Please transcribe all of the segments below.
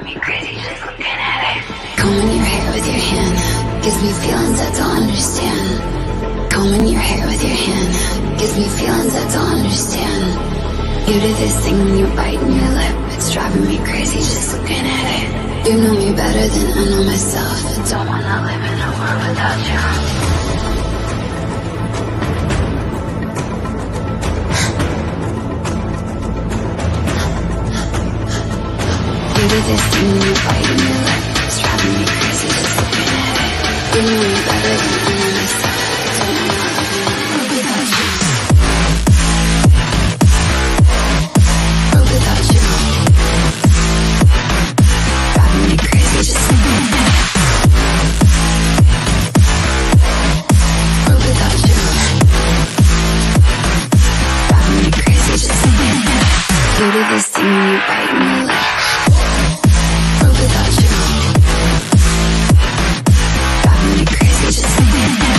driving me crazy just looking at it. Combing your hair with your hand gives me feelings I don't understand. Combing your hair with your hand gives me feelings I don't understand. You do this thing when you're biting your lip, it's driving me crazy just looking at it. You know me better than I know myself. I don't wanna live in a world without you. You do this thing when you're biting your lip, it's driving me crazy just looking at it. You know me better than I know myself. I don't wanna live in a world without you. World without you. Driving me crazy just looking at it. World without you. Driving me crazy just looking at it. You do this thing when you're biting your lip. Without you, driving me crazy just looking at it.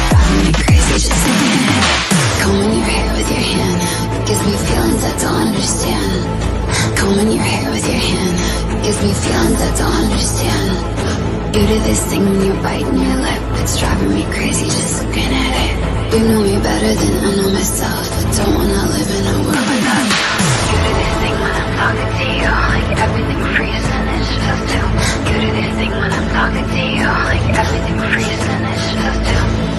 Driving me crazy just looking at it. Combing your hair with your hand gives me feelings I don't understand. Combing your hair with your hand gives me feelings I don't understand. You do this thing when you're biting your lip, it's driving me crazy just looking at it. You know me better than I know myself. I don't wanna live in a world without you. You do this thing when I'm talking to you, like everything freezes and it's just you. You do this thing when I'm talking to you, like everything freezes and it's just you.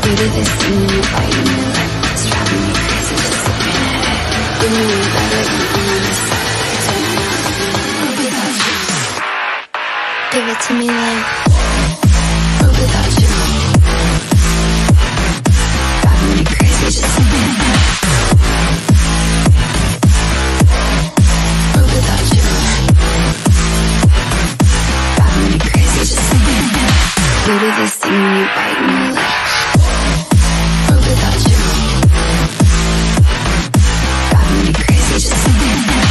You do this thing when you're biting your lip, it's driving me crazy just looking at it. You know me better than I know myself. I don't wanna live in a world without you. Give it to me like world without you. Just looking at it. World without you. Driving me crazy just looking at it. You do this thing when you're biting your lip. World without you. Driving me crazy just looking at it.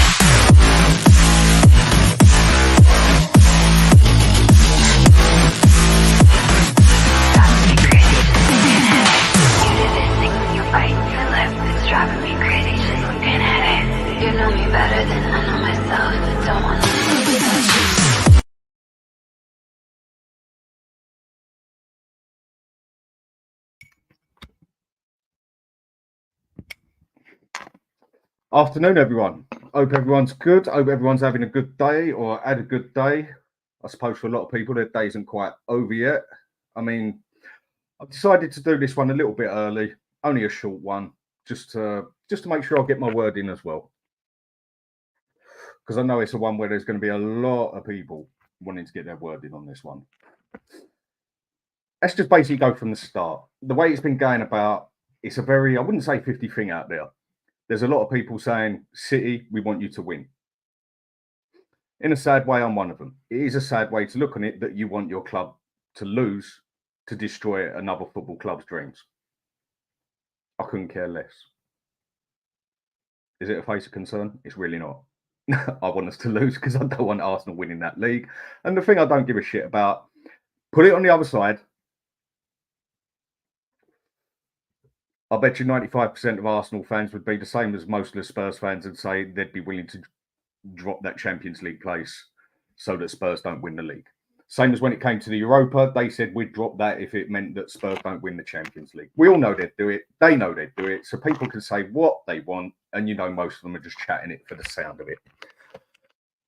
Driving me crazy just looking at it. You know me better than I know myself. I don't wanna live without you. Afternoon, everyone. Hope everyone's good. Hope everyone's having a good day or had a good day. I suppose for a lot of people, their day isn't quite over yet. I mean, I've decided to do this one a little bit early, only a short one, just to make sure I get my word in as well. Because I know it's a one where there's going to be a lot of people wanting to get their word in on this one. Let's just basically go from the start. The way it's been going about, it's a very, I wouldn't say 50 thing out there. There's a lot of people saying, City, we want you to win. In a sad way, I'm one of them. It is a sad way to look on it that you want your club to lose to destroy another football club's dreams. I couldn't care less. Is it a face of concern? It's really not. I want us to lose because I don't want Arsenal winning that league. And the thing I don't give a shit about, put it on the other side. I bet you 95% of Arsenal fans would be the same as most of the Spurs fans and say they'd be willing to drop that Champions League place so that Spurs don't win the league. Same as when it came to the Europa, they said we'd drop that if it meant that Spurs don't win the Champions League. We all know they'd do it. They know they'd do it. So people can say what they want. And, you know, most of them are just chatting it for the sound of it.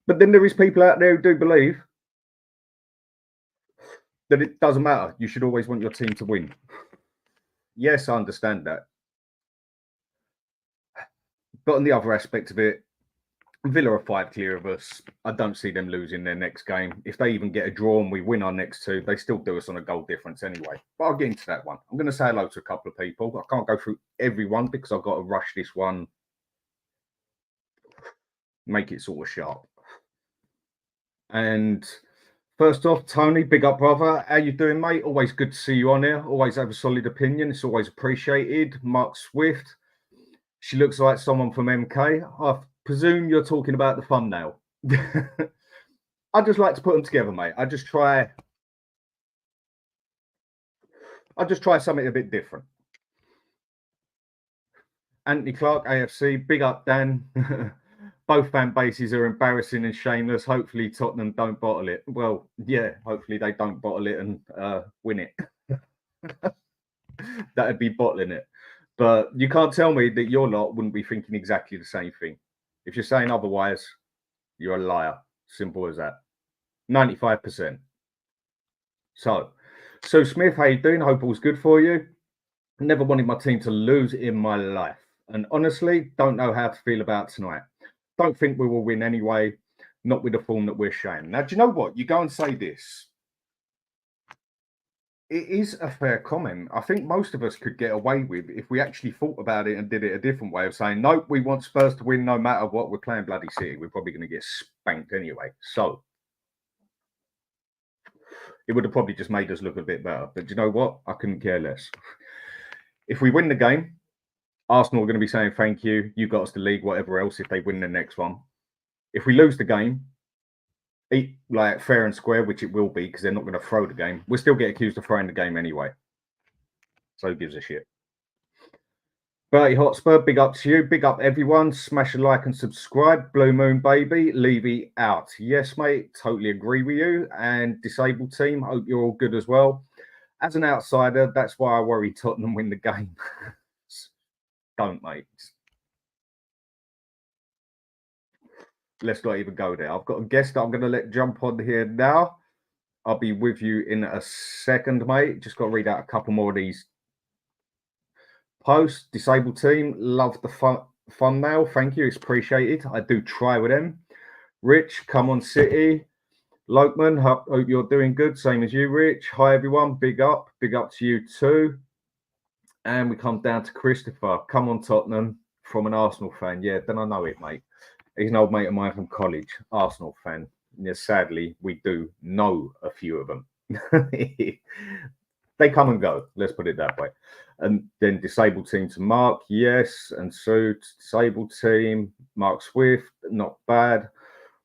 But then there is people out there who do believe that it doesn't matter. You should always want your team to win. Yes, I understand that. But on the other aspect of it, Villa are 5 clear of us. I don't see them losing their next game. If they even get a draw and we win our next 2, they still do us on a goal difference anyway. But I'll get into that one. I'm going to say hello to a couple of people. I can't go through everyone because I've got to rush this one. Make it sort of sharp. And first off, Tony, big up, brother. How you doing, mate? Always good to see you on here. Always have a solid opinion. It's always appreciated. Mark Swift. She looks like someone from MK. I presume you're talking about the thumbnail. I just like to put them together, mate. I just try something a bit different. Anthony Clark, AFC, big up, Dan. Both fan bases are embarrassing and shameless. Hopefully, Tottenham don't bottle it. Well, yeah, hopefully they don't bottle it and win it. That'd be bottling it. But you can't tell me that your lot wouldn't be thinking exactly the same thing. If you're saying otherwise, you're a liar. Simple as that. 95%. So Smith, how you doing? Hope all's good for you. Never wanted my team to lose in my life. And honestly, don't know how to feel about tonight. Don't think we will win anyway, not with the form that we're showing. Now, do you know what? You go and say this. It is a fair comment. I think most of us could get away with if we actually thought about it and did it a different way of saying, nope, we want Spurs to win no matter what. We're playing bloody City. We're probably going to get spanked anyway. So it would have probably just made us look a bit better. But do you know what? I couldn't care less. If we win the game, Arsenal are going to be saying thank you. You got us the league, whatever else, if they win the next one. If we lose the game, like fair and square, which it will be because they're not going to throw the game, we'll still get accused of throwing the game anyway. So who gives a shit? Bertie Hotspur, big up to you. Big up everyone. Smash a like and subscribe. Blue Moon Baby, Levy out. Yes, mate. Totally agree with you. And disabled team, hope you're all good as well. As an outsider, that's why I worry Tottenham win the game. Don't, mate. Let's not even go there. I've got a guest that I'm going to let jump on here now. I'll be with you in a second, mate. Just got to read out a couple more of these posts. Disabled team, love the thumbnail. Thank you. It's appreciated. I do try with them. Rich, come on, City. Lokman, hope you're doing good. Same as you, Rich. Hi, everyone. Big up. Big up to you too. And we come down to Christopher. Come on, Tottenham, from an Arsenal fan. Yeah, then I know it, mate. He's an old mate of mine from college, Arsenal fan. Yeah, sadly, we do know a few of them. They come and go, let's put it that way. And then disabled team to Mark, yes. And so disabled team, Mark Swift, not bad.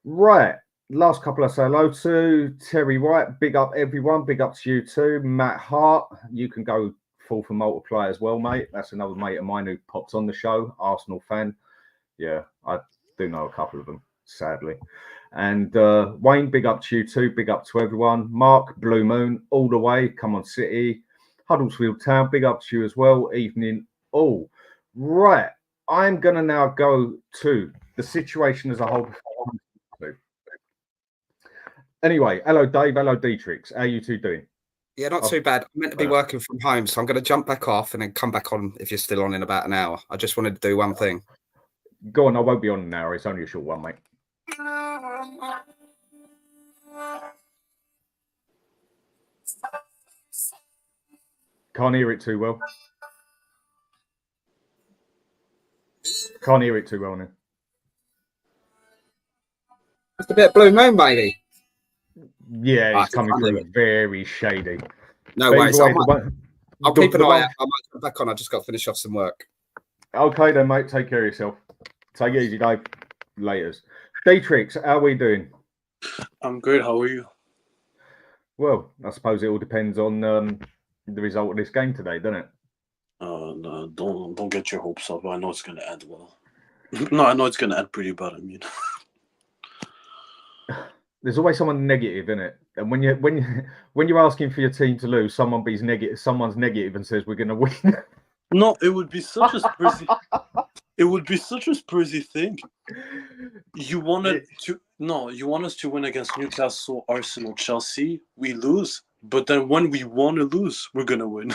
Right, last couple I say hello to. Terry White, big up everyone. Big up to you too. Matt Hart, you can go full for multiply as well, mate. That's another mate of mine who pops on the show, Arsenal fan. Yeah, I do know a couple of them, sadly. And Wayne, big up to you too. Big up to everyone. Mark, Blue Moon, all the way. Come on, City. Huddersfield Town, big up to you as well. Evening all. Right. I'm going to now go to the situation as a whole. Anyway, hello, Dave. Hello, Dietrich. How are you two doing? Yeah, not too bad. I'm meant to be working from home, so I'm going to jump back off and then come back on if you're still on in about an hour. I just wanted to do one thing. Go on, I won't be on an hour. It's only a short one, mate. Can't hear it too well. Can't hear it too well now. Just a bit of Blue Moon, maybe. Yeah, it's coming through very shady. No worries. I'll keep an eye out. I might come back on. I just got to finish off some work. Okay then, mate. Take care of yourself. Take it easy, Dave. Laters. Dietrich, how are we doing? I'm good. How are you? Well, I suppose it all depends on the result of this game today, doesn't it? No, don't get your hopes up. I know it's going to end well. No, I know it's going to end pretty bad. I mean, there's always someone negative in it, and when you're asking for your team to lose, someone's negative and says we're going to win. No, it would be such a Spursy. It would be such a Spursy thing. You want us to win against Newcastle, Arsenal, Chelsea. We lose, but then when we want to lose, we're gonna win.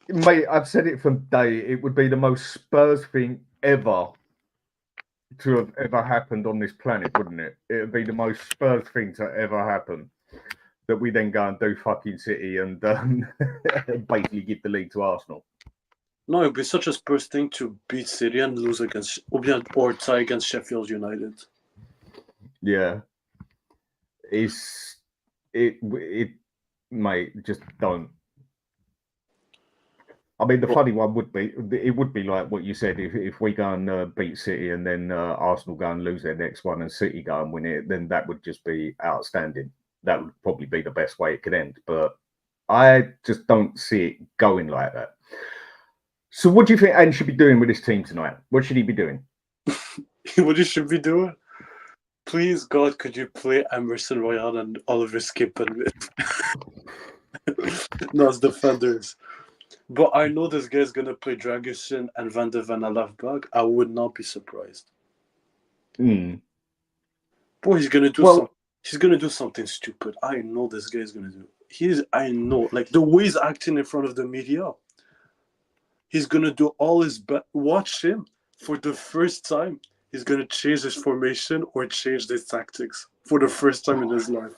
Mate, I've said it from day. It would be the most Spurs thing ever to have ever happened on this planet, wouldn't it? It would be the most Spurs thing to ever happen. That we then go and do fucking City and basically give the league to Arsenal. No, it would be such a Spurs thing to beat City and lose against or tie against Sheffield United. Yeah. Mate, just don't. I mean, the funny one would be like what you said. If we go and beat City and then Arsenal go and lose their next one and City go and win it, then that would just be outstanding. That would probably be the best way it could end. But I just don't see it going like that. So what do you think Ange should be doing with this team tonight? What should he be doing? What you should be doing? Please, God, could you play Emerson Royal and Oliver Skip and as defenders? But I know this guy's gonna play Dragusin and Van de Ven at left back. I would not be surprised. Boy, he's gonna do something. He's gonna do something stupid. I know this guy's gonna do. I know, like the way he's acting in front of the media. He's gonna do all his best. Watch him for the first time. He's gonna change his formation or change his tactics for the first time in his life.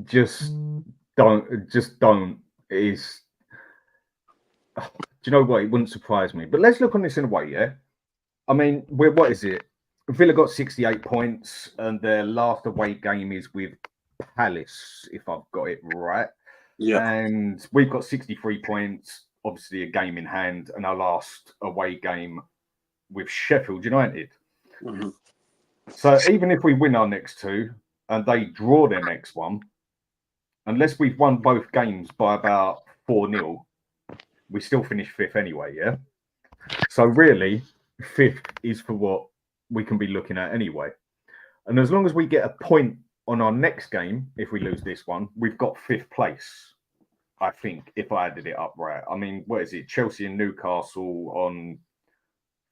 Just don't. Is do you know what? It wouldn't surprise me. But let's look on this in a way. Yeah, I mean, what is it? Villa got 68 points, and their last away game is with Palace, if I've got it right. Yeah, and we've got 63 points. Obviously, a game in hand, and our last away game with Sheffield United. Mm-hmm. So even if we win our next two and they draw their next one, unless we've won both games by about 4-0, we still finish fifth anyway, yeah? So really, fifth is for what we can be looking at anyway. And as long as we get a point on our next game, if we lose this one, we've got fifth place, I think, if I added it up right. I mean, what is it? Chelsea and Newcastle on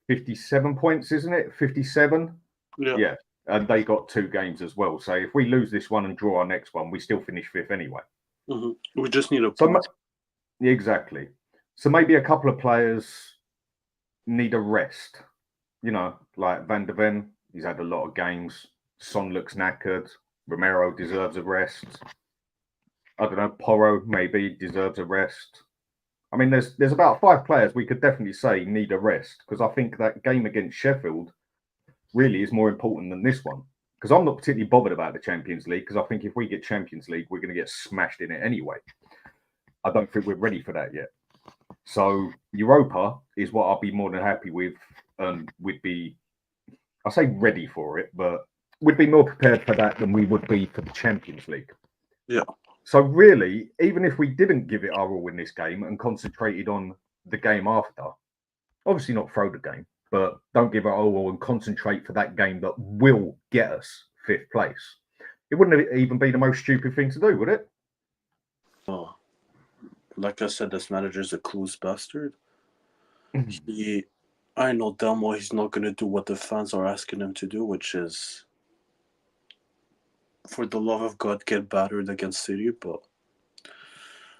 57 points, isn't it? 57? Yeah. And they got 2 games as well. So if we lose this one and draw our next one, we still finish fifth anyway. Mm-hmm. We just need a point. Exactly. So maybe a couple of players need a rest. You know, like Van de Ven, he's had a lot of games. Son looks knackered. Romero deserves a rest. I don't know, Porro maybe deserves a rest. I mean, there's about 5 players we could definitely say need a rest, because I think that game against Sheffield really is more important than this one. Because I'm not particularly bothered about the Champions League, because I think if we get Champions League, we're going to get smashed in it anyway. I don't think we're ready for that yet. So Europa is what I'll be more than happy with, and would be, I say ready for it, but we'd be more prepared for that than we would be for the Champions League. Yeah. So really, even if we didn't give it our all in this game and concentrated on the game after, obviously not throw the game, but don't give it our all and concentrate for that game that will get us fifth place. It wouldn't even be the most stupid thing to do, would it? Oh, like I said, this manager's a clueless bastard. I know damn well he's not going to do what the fans are asking him to do, which is, for the love of God, get battered against City. But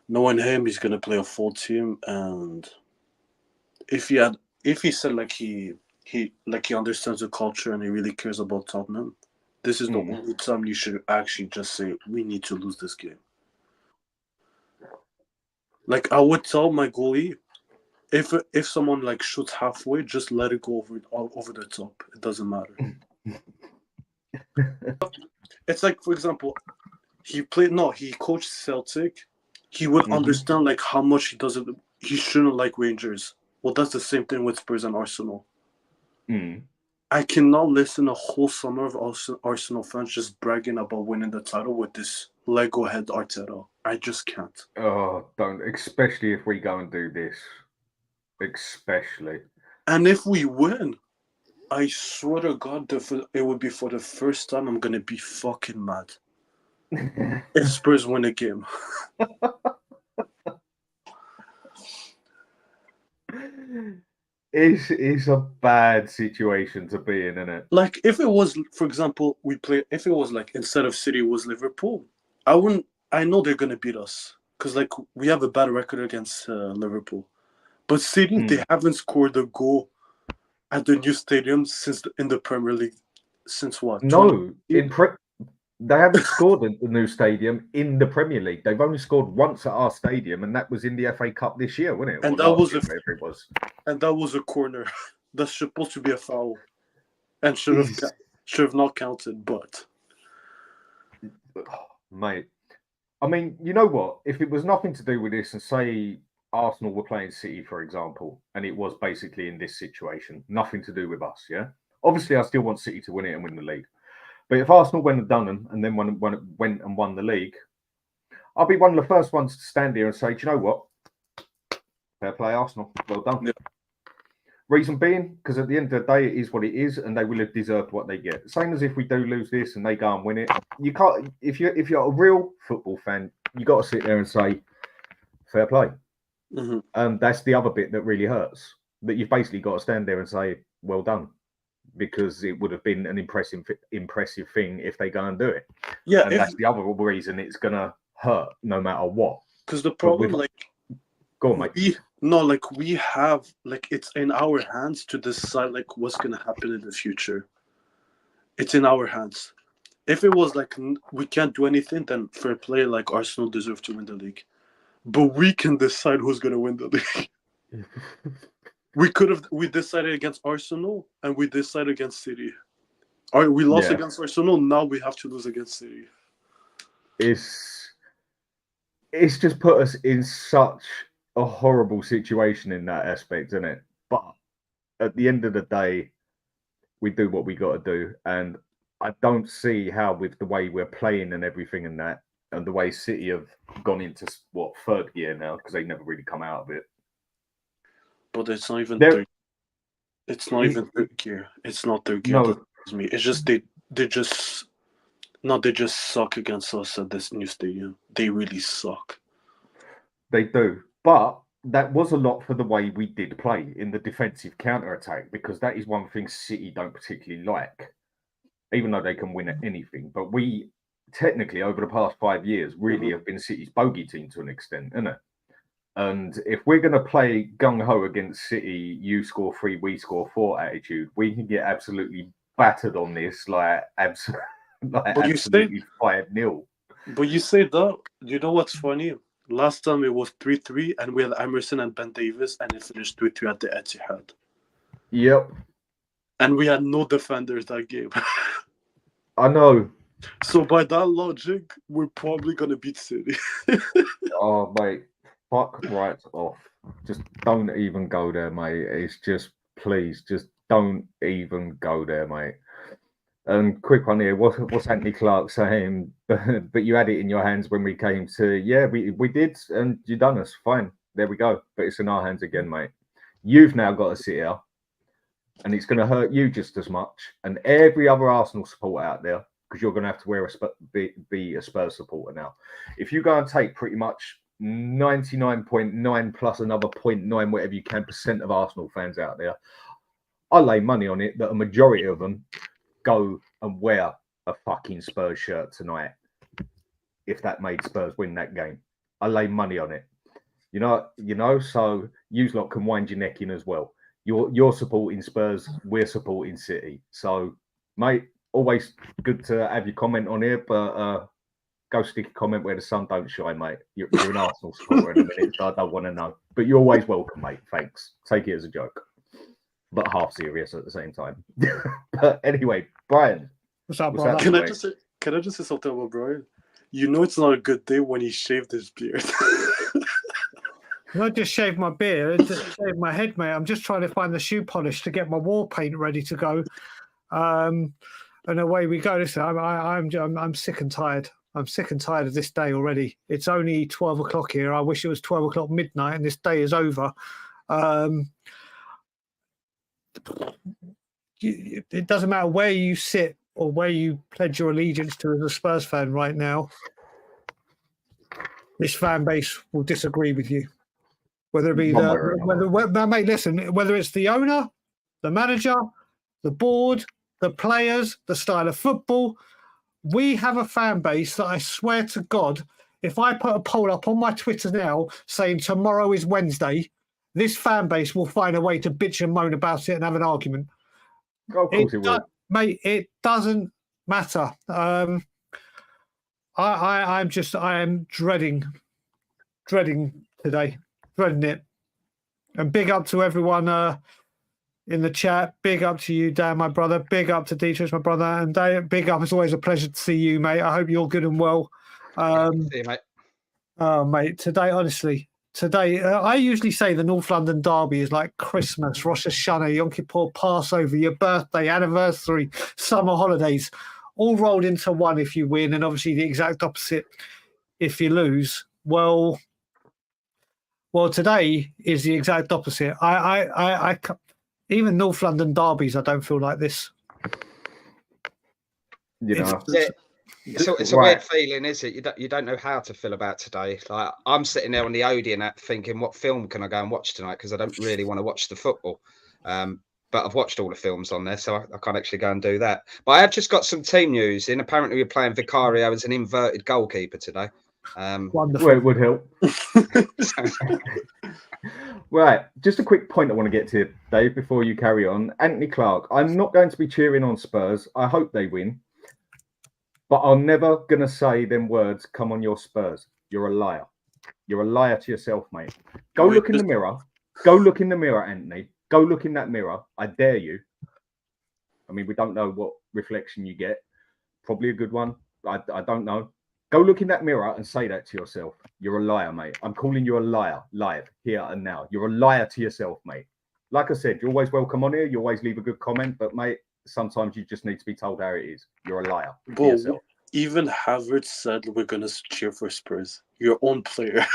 knowing him, he's going to play a full team. And if he said like he understands the culture and he really cares about Tottenham, this is the only time you should actually just say, we need to lose this game. Like, I would tell my goalie, if someone like shoots halfway, just let it go over the top. It doesn't matter. It's like, for example, he coached Celtic. He would understand like how much he shouldn't like Rangers. Well, that's the same thing with Spurs and Arsenal. I cannot listen a whole summer of Arsenal fans just bragging about winning the title with this Lego head Arteta. I just can't. Oh, don't. Especially if we go and do this. Especially. And if we win, I swear to God, it would be for the first time I'm going to be fucking mad. If Spurs win a game. It's a bad situation to be in, isn't it? Like, if it was, for example, if it was like instead of City was Liverpool, I know they're going to beat us because like we have a bad record against Liverpool. But City, they haven't scored a goal at the new stadium in the Premier League since what? No, they haven't scored at the new stadium in the Premier League. They've only scored once at our stadium, and that was in the FA Cup this year, wasn't it? And that was a corner. That's supposed to be a foul, and should have not counted. But mate, I mean, you know what? If it was nothing to do with this, and say Arsenal were playing City, for example, and it was basically in this situation, nothing to do with us, yeah? Obviously, I still want City to win it and win the league. But if Arsenal went and done them and then went and won the league, I'll be one of the first ones to stand here and say, do you know what? Fair play, Arsenal. Well done. Yeah. Reason being, because at the end of the day, it is what it is, and they will have deserved what they get. Same as if we do lose this and they go and win it. You can't. If you're a real football fan, you got to sit there and say, fair play. Mm-hmm. That's the other bit that really hurts. That you've basically got to stand there and say, well done, because it would have been an impressive thing if they go and do it. Yeah, and that's the other reason it's gonna hurt no matter what. Because the problem, go on, mate. We have, it's in our hands to decide, what's going to happen in the future. It's in our hands. If it was, we can't do anything, then fair play, Arsenal deserve to win the league. But we can decide who's going to win the league. We decided against Arsenal, and we decided against City. We lost against Arsenal, now we have to lose against City. It's just put us in such a horrible situation in that aspect, isn't it? But at the end of the day, we do what we got to do, and I don't see how, with the way we're playing and everything and that, and the way City have gone into third gear now, because they never really come out of it. But it's not even third. It's not even third gear. It's not third gear. No. Me. It's just they just suck against us at this new stadium. They really suck. They do. But that was a lot for the way we did play in the defensive counter-attack, because that is one thing City don't particularly like, even though they can win at anything. But we, technically, over the past 5 years, really have been City's bogey team to an extent, isn't it? And if we're going to play gung-ho against City, you score 3, we score 4 attitude, we can get absolutely battered on this, absolutely 5-0. But you say that, you know what's funny? Last time it was 3-3, and we had Emerson and Ben Davis, and it finished 3-3 at the Etihad. Yep. And we had no defenders that game. I know. So by that logic, we're probably going to beat City. Oh, mate. Fuck right off. Just don't even go there, mate. It's just, please, just don't even go there, mate. And quick one here, what's Anthony Clark saying? But you had it in your hands when we came to, we did, and you done us. Fine, there we go. But it's in our hands again, mate. You've now got to sit here, and it's going to hurt you just as much, and every other Arsenal supporter out there, because you're going to have to be a Spurs supporter now. If you go and take pretty much 99.9 plus another 0.9, whatever you can, % of Arsenal fans out there, I lay money on it that a majority of them go and wear a fucking Spurs shirt tonight if that made Spurs win that game. I lay money on it. You know, so you lot can wind your neck in as well. You're supporting Spurs, we're supporting City. So, mate, always good to have your comment on here, but go stick a comment where the sun don't shine, mate. You're an Arsenal supporter in a minute, so I don't want to know. But you're always welcome, mate. Thanks. Take it as a joke, but half serious at the same time. But anyway, Brian. What's up, brother? Can I just say something about Brian? You know it's not a good day when he shaved his beard. Not just shave my beard, just shave my head, mate. I'm just trying to find the shoe polish to get my wall paint ready to go. And away we go. Listen, I'm sick and tired. I'm sick and tired of this day already. It's only 12 o'clock here. I wish it was 12 o'clock midnight and this day is over. It doesn't matter where you sit or where you pledge your allegiance to as a Spurs fan right now. This fan base will disagree with you. Whether it be mate, listen, whether it's the owner, the manager, the board, the players, the style of football, we have a fan base that I swear to God, if I put a poll up on my Twitter now saying tomorrow is Wednesday, this fan base will find a way to bitch and moan about it and have an argument. Oh, of course it will. Mate, it doesn't matter. I am dreading today. Dreading it. And big up to everyone in the chat. Big up to you, Dan, my brother. Big up to Dietrich, my brother. And Dan, big up. It's always a pleasure to see you, mate. I hope you're good and well. See you, mate. Oh, mate. Today, honestly, I usually say the North London derby is like Christmas, Rosh Hashanah, Yom Kippur, Passover, your birthday, anniversary, summer holidays, all rolled into one if you win. And obviously the exact opposite if you lose. Well, today is the exact opposite. I even North London derbies, I don't feel like this. You know, it's a weird feeling, is it? You don't know how to feel about today. Like, I'm sitting there on the Odeon app thinking, what film can I go and watch tonight? Because I don't really want to watch the football. But I've watched all the films on there, so I can't actually go and do that. But I have just got some team news in. Apparently, we're playing Vicario as an inverted goalkeeper today. Wonderful. Well, it would help. Right, just a quick point I want to get to, Dave, before you carry on. Anthony Clark, I'm not going to be cheering on Spurs. I hope they win. But I'm never going to say them words, come on, your Spurs. You're a liar. You're a liar to yourself, mate. Go look in the mirror. Go look in the mirror, Anthony. Go look in that mirror. I dare you. I mean, we don't know what reflection you get. Probably a good one. I don't know. Go look in that mirror and say that to yourself. You're a liar, mate. I'm calling you a liar, live, here and now. You're a liar to yourself, mate. Like I said, you're always welcome on here. You always leave a good comment. But, mate, sometimes you just need to be told how it is. You're a liar to yourself. Even Havertz said we're going to cheer for Spurs. Your own player.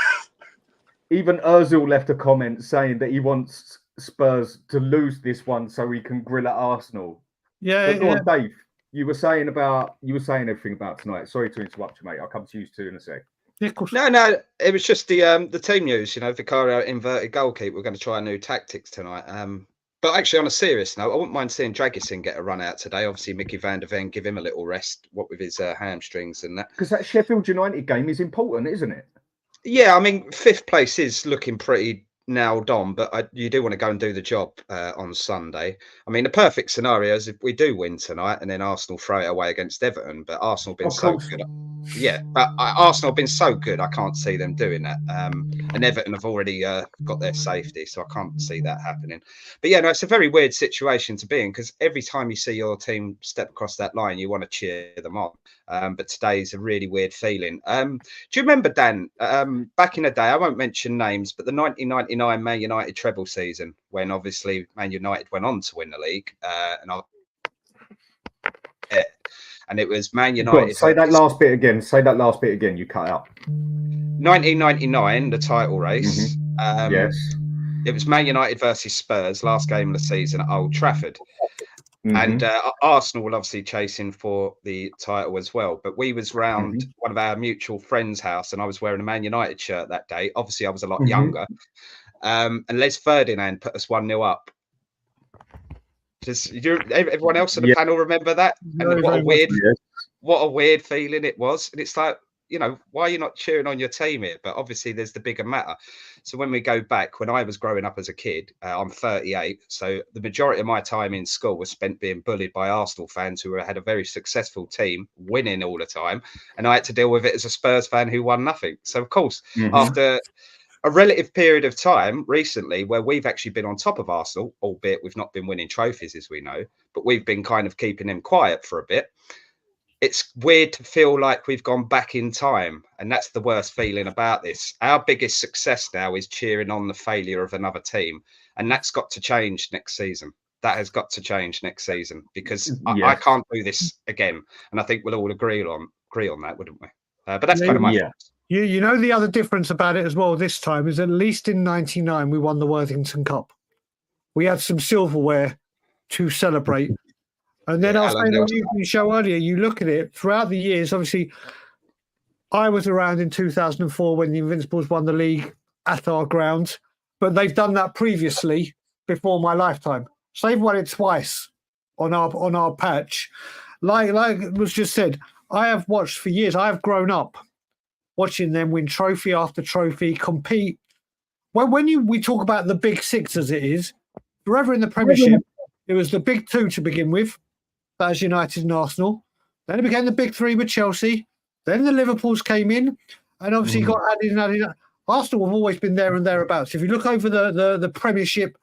Even Ozil left a comment saying that he wants Spurs to lose this one so he can grill at Arsenal. Yeah, but go on, Dave. You were saying everything about tonight. Sorry to interrupt you, mate. I'll come to you too in a sec. No, it was just the team news. You know, Vicario inverted goalkeeper. We're going to try new tactics tonight. But actually, on a serious note, I wouldn't mind seeing Dragisin get a run out today. Obviously, Mickey van der Ven, give him a little rest. What with his hamstrings and that. Because that Sheffield United game is important, isn't it? Yeah, I mean, 5th place is looking pretty nailed on, but you do want to go and do the job on Sunday. I mean, the perfect scenario is if we do win tonight and then Arsenal throw it away against Everton, but Arsenal have been so good. Yeah, but Arsenal have been so good, I can't see them doing that. And Everton have already got their safety, so I can't see that happening. But yeah, no, it's a very weird situation to be in because every time you see your team step across that line, you want to cheer them on. But today's a really weird feeling. Do you remember, Dan, back in the day, I won't mention names, but the 1999 Man United treble season, when obviously Man United went on to win the league, and it was Man United. Say that last bit again. Say that last bit again. You cut out. 1999, the title race. Mm-hmm. Yes. It was Man United versus Spurs, last game of the season at Old Trafford. Mm-hmm. And Arsenal were obviously chasing for the title as well. But we was round one of our mutual friends' house, and I was wearing a Man United shirt that day. Obviously, I was a lot younger. And Les Ferdinand put us 1-0 up. Everyone else on the panel remember that? And what a weird feeling it was. And it's like, you know, why are you not cheering on your team here? But obviously there's the bigger matter. So when we go back, when I was growing up as a kid, I'm 38. So the majority of my time in school was spent being bullied by Arsenal fans who had a very successful team, winning all the time. And I had to deal with it as a Spurs fan who won nothing. So, of course, after a relative period of time recently where we've actually been on top of Arsenal, albeit we've not been winning trophies, as we know, but we've been kind of keeping them quiet for a bit. It's weird to feel like we've gone back in time. And that's the worst feeling about this. Our biggest success now is cheering on the failure of another team. And that's got to change next season. That has got to change next season because I can't do this again. And I think we'll all agree on that, wouldn't we? But that's kind of my thoughts. You know, the other difference about it as well this time is at least in 99, we won the Worthington Cup. We had some silverware to celebrate. And then I was saying on the show earlier, you look at it throughout the years, obviously, I was around in 2004 when the Invincibles won the league at our ground, but they've done that previously before my lifetime. So they've won it twice on our patch. Like was just said, I have watched for years. I have grown up watching them win trophy after trophy, compete. When we talk about the big six as it is, forever in the Premiership, it was the big two to begin with. That was United and Arsenal. Then it became the big three with Chelsea. Then the Liverpools came in and obviously got added and added. Arsenal have always been there and thereabouts. If you look over the Premiership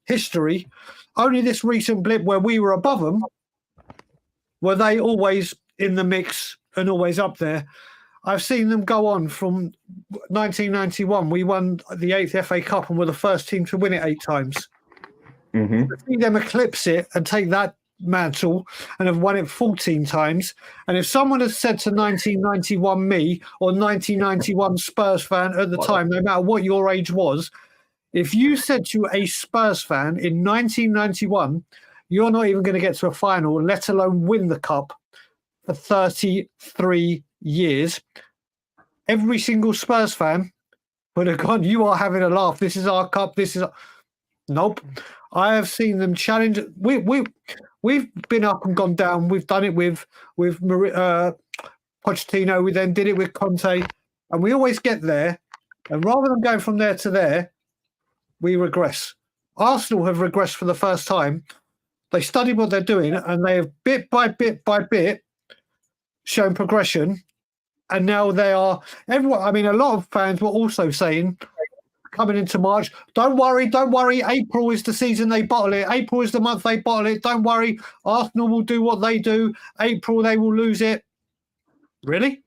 history, only this recent blip where we were above them, were they always in the mix and always up there. I've seen them go on from 1991. We won the 8th FA Cup and were the first team to win it 8 times. To see them eclipse it and take that mantle and have won it 14 times. And if someone had said to 1991 me or 1991 Spurs fan at the time, no matter what your age was, if you said to a Spurs fan in 1991, you're not even going to get to a final, let alone win the cup for 33 years, every single Spurs fan would have gone, you are having a laugh. This is our cup. Nope. I have seen them challenge. We've been up and gone down. We've done it with Pochettino. We then did it with Conte, and we always get there. And rather than going from there to there, we regress. Arsenal have regressed for the first time. They studied what they're doing, and they have bit by bit shown progression. And now they are everyone. I mean, a lot of fans were also saying, coming into March, don't worry. April is the season they bottle it. April is the month they bottle it. Don't worry. Arsenal will do what they do. April, they will lose it. Really?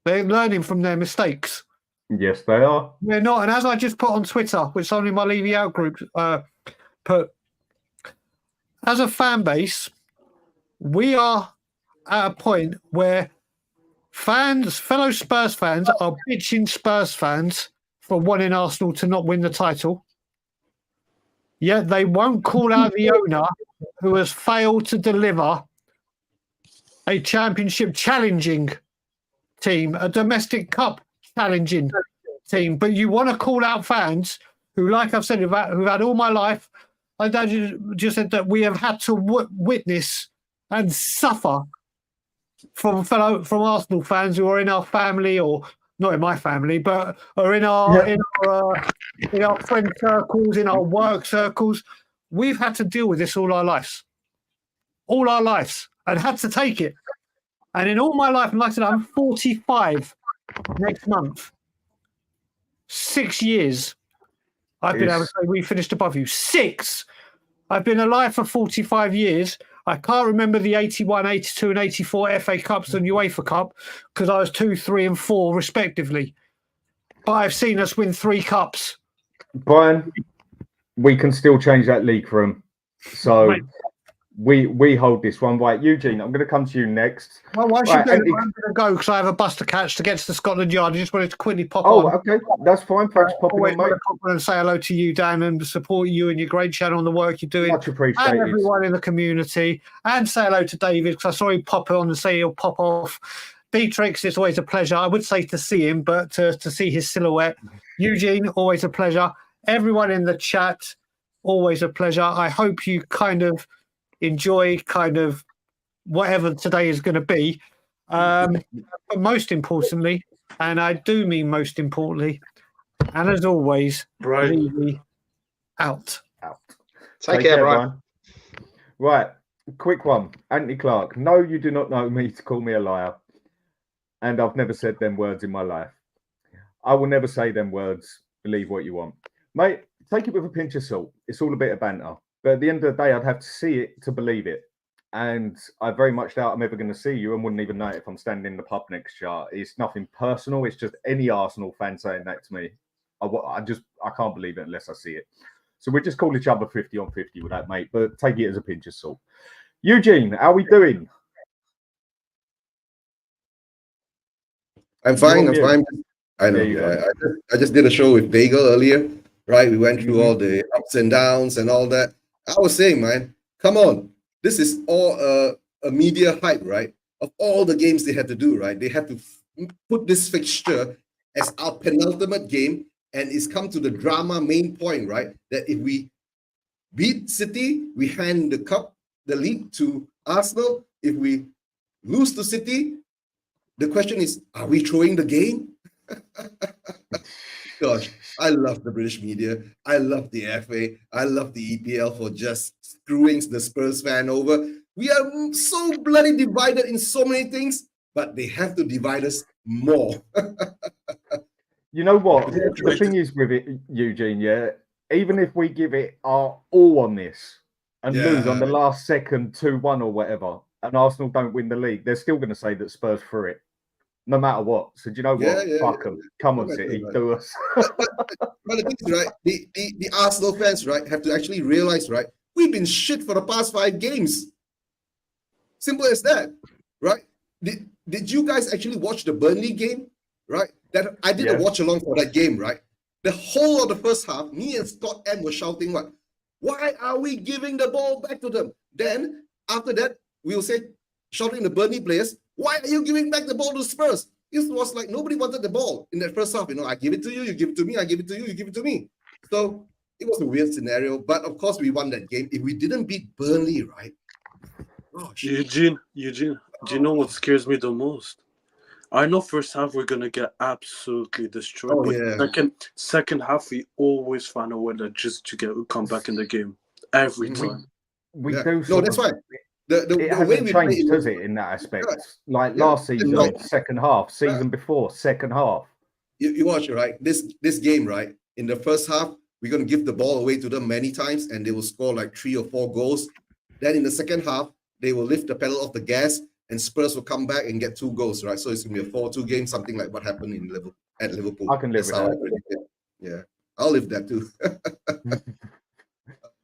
They're learning from their mistakes. Yes, they are. They're not. And as I just put on Twitter, which only my Levy Out group put, as a fan base, we are at a point where fellow Spurs fans are bitching Spurs fans for wanting Arsenal to not win the title. Yet they won't call out the owner who has failed to deliver a championship challenging team, a domestic cup challenging team. But you want to call out fans who, like I've said, who've had all my life, I just said that we have had to witness and suffer from Arsenal fans who are in our family, or not in my family, but are in our friend circles, in our work circles. We've had to deal with this all our lives, and had to take it. And in all my life, and like I said, I'm 45 next month. 6 years I've been able to say we finished above you. 6. I've been alive for 45 years. I can't remember the 81, 82 and 84 FA Cups and UEFA Cup because I was 2, 3 and 4 respectively. But I've seen us win 3 cups. Brian, we can still change that league for them. So right. we hold this one. Right, Eugene, I'm going to come to you next. Well, why should I'm going to go because I have a bus to catch to get to the Scotland Yard. I just wanted to quickly pop on. Oh, okay. That's fine. Thanks for popping on, mate. Pop on and say hello to you, Dan, and support you and your great channel and the work you're doing. Much appreciated. And everyone in the community. And say hello to David because I saw him pop on and say he'll pop off. Beatrix, it's always a pleasure. I would say to see him, but to see his silhouette. Eugene, always a pleasure. Everyone in the chat, always a pleasure. I hope you kind of enjoy whatever today is going to be. But most importantly, and I do mean most importantly, and as always, Levy out. Take care, Brian. Right, quick one. Anthony Clark. No, you do not know me to call me a liar. And I've never said them words in my life. I will never say them words. Believe what you want. Mate, take it with a pinch of salt. It's all a bit of banter. But at the end of the day, I'd have to see it to believe it. And I very much doubt I'm ever going to see you and wouldn't even know it if I'm standing in the pub next year. It's nothing personal. It's just any Arsenal fan saying that to me. I can't believe it unless I see it. So we just call each other 50 on 50 with that, mate. But take it as a pinch of salt. Eugene, how are we doing? I'm fine. I'm fine. I know. I just did a show with Bagel earlier, right? We went through all the ups and downs and all that. I was saying, man, come on. This is all a media hype, right? Of all the games they had to do, right? They had to put this fixture as our penultimate game, and it's come to the drama main point, right? That if we beat City, we hand the league to Arsenal. If we lose to City, the question is, are we throwing the game? Gosh, I love the British media. I love the FA. I love the EPL for just screwing the Spurs fan over. We are so bloody divided in so many things, but they have to divide us more. You know what? The thing is with it, Eugene, even if we give it our all on this and lose on the last second 2-1 or whatever, and Arsenal don't win the league, they're still going to say that Spurs threw it. No matter what. So do you know what? Fuck them. Come on, City, do us. But the thing is, right, the Arsenal fans, right, have to actually realize, right, We've been shit for the past 5 games. Simple as that, right? Did you guys actually watch the Burnley game, right? That I did a watch along for that game, right? The whole of the first half, me and Scott M were shouting, "What? Why are we giving the ball back to them?" Then after that, we'll say, shouting the Burnley players, "Why are you giving back the ball to Spurs?" It was like nobody wanted the ball in that first half. I give it to you, you give it to me, I give it to you, you give it to me. So it was a weird scenario, but of course we won that game. If we didn't beat Burnley, right? Gosh. Eugene, do you know what scares me the most? I know first half we're gonna get absolutely destroyed, but second half we always find a way to come back in the game every time. We do. No, that's fine. It hasn't changed, has it, in that aspect? Like last season, second half, season before, second half. You watch it, right? This game, right? In the first half, we're going to give the ball away to them many times, and they will score like 3 or 4 goals. Then in the second half, they will lift the pedal off the gas, and Spurs will come back and get 2 goals, right? So it's going to be a 4-2 game, something like what happened at Liverpool. I can live with that. Yeah, I'll live that too.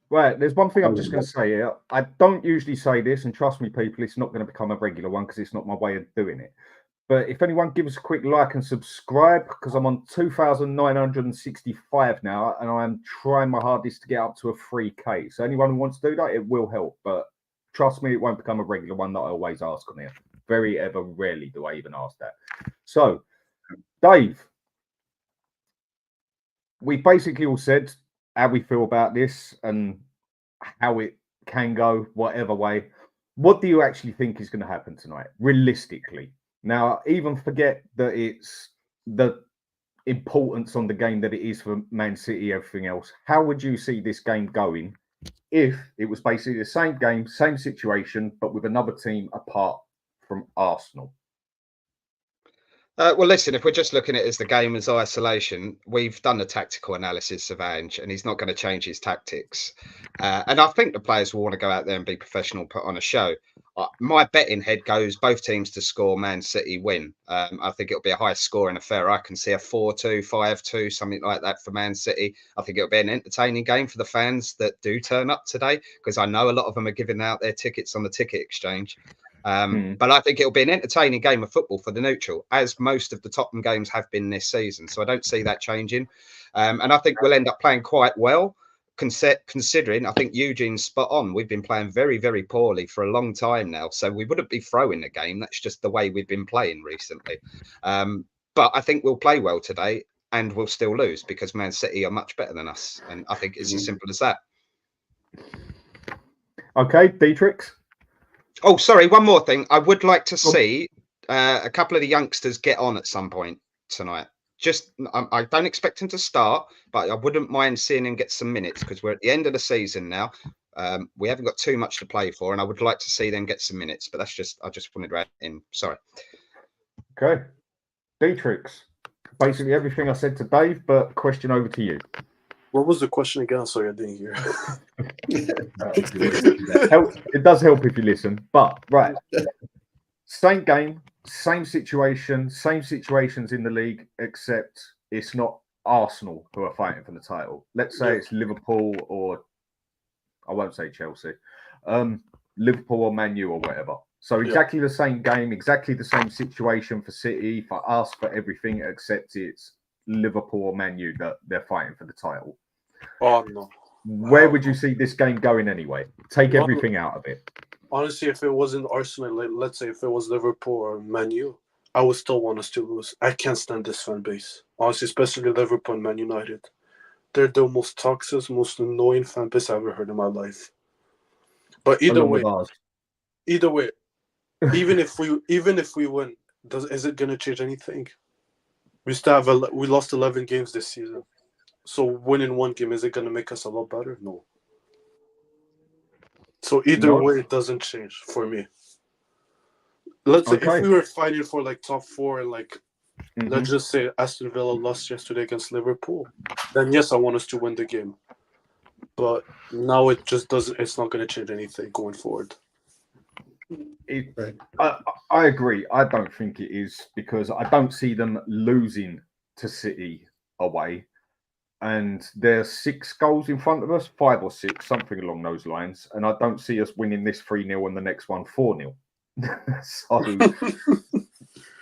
Right, there's one thing I'm just going to say here. I don't usually say this, and trust me, people, it's not going to become a regular one because it's not my way of doing it. But if anyone gives a quick like and subscribe, because I'm on 2,965 now, and I'm trying my hardest to get up to a 3K. So anyone who wants to do that, it will help. But trust me, it won't become a regular one that I always ask on here. Very ever rarely do I even ask that. So, Dave, we basically all said how we feel about this and how it can go, whatever way. What do you actually think is going to happen tonight, realistically? Now, even forget that it's the importance on the game that it is for Man City, everything else. How would you see this game going if it was basically the same game, same situation, but with another team apart from Arsenal? Well, listen, if we're just looking at it as the game as isolation, we've done the tactical analysis of Ange, and he's not going to change his tactics. And I think the players will want to go out there and be professional, put on a show. My betting head goes both teams to score, Man City win. I think it'll be a high scoring affair. I can see a 4-2, 5-2, something like that for Man City. I think it'll be an entertaining game for the fans that do turn up today, because I know a lot of them are giving out their tickets on the ticket exchange. But I think it'll be an entertaining game of football for the neutral, as most of the Tottenham games have been this season. So I don't see that changing. And I think we'll end up playing quite well, considering I think Eugene's spot on. We've been playing very, very poorly for a long time now. So we wouldn't be throwing the game. That's just the way we've been playing recently. But I think we'll play well today and we'll still lose because Man City are much better than us. And I think it's as simple as that. Okay, Dietrich. Oh, sorry. One more thing. I would like to see a couple of the youngsters get on at some point tonight. I don't expect him to start, but I wouldn't mind seeing him get some minutes because we're at the end of the season now. We haven't got too much to play for, and I would like to see them get some minutes. But I just wanted to add in. Sorry. Okay, Dietrich. Basically everything I said to Dave, but question over to you. What was the question again? Sorry, I didn't hear. It does help if you listen. But right, same game, same situation, same situations in the league, except it's not Arsenal who are fighting for the title. Let's say it's Liverpool or I won't say Chelsea, Liverpool or Man U or whatever. So exactly the same game, exactly the same situation for City, for us, for everything, except it's Liverpool or Man U that they're fighting for the title. Oh no! Where would you see this game going anyway? Take everything out of it. Honestly, if it wasn't Arsenal, let's say if it was Liverpool or Man U, I would still want us to lose. I can't stand this fan base. Honestly, especially Liverpool and Man United. They're the most toxic, most annoying fan base I've ever heard in my life. But either way, even if we win, is it gonna change anything? We lost 11 games this season. So winning one game, is it going to make us a lot better? No. So either way, it doesn't change for me. Let's say if we were fighting for like top 4 and let's just say Aston Villa lost yesterday against Liverpool, then yes, I want us to win the game. But now it just doesn't. It's not going to change anything going forward. I agree. I don't think it is because I don't see them losing to City away. and there's 6 goals in front of us, 5 or 6, something along those lines. And I don't see us winning this 3-0 and the next one 4-0.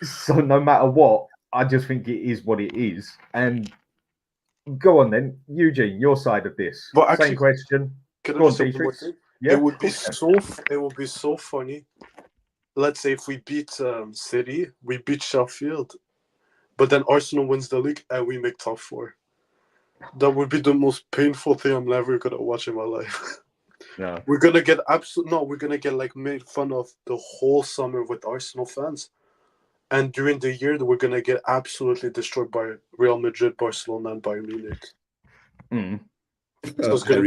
So no matter what, I just think it is what it is. And go on then, Eugene, your side of this. But actually, same question. Go on, yeah, it would be so funny. Let's say if we beat City, we beat Sheffield, but then Arsenal wins the league and we make top 4. That would be the most painful thing I'm ever gonna watch in my life. Yeah. We're gonna get we're gonna get like made fun of the whole summer with Arsenal fans. And during the year, we're going to get absolutely destroyed by Real Madrid, Barcelona, and Bayern Munich. So it's going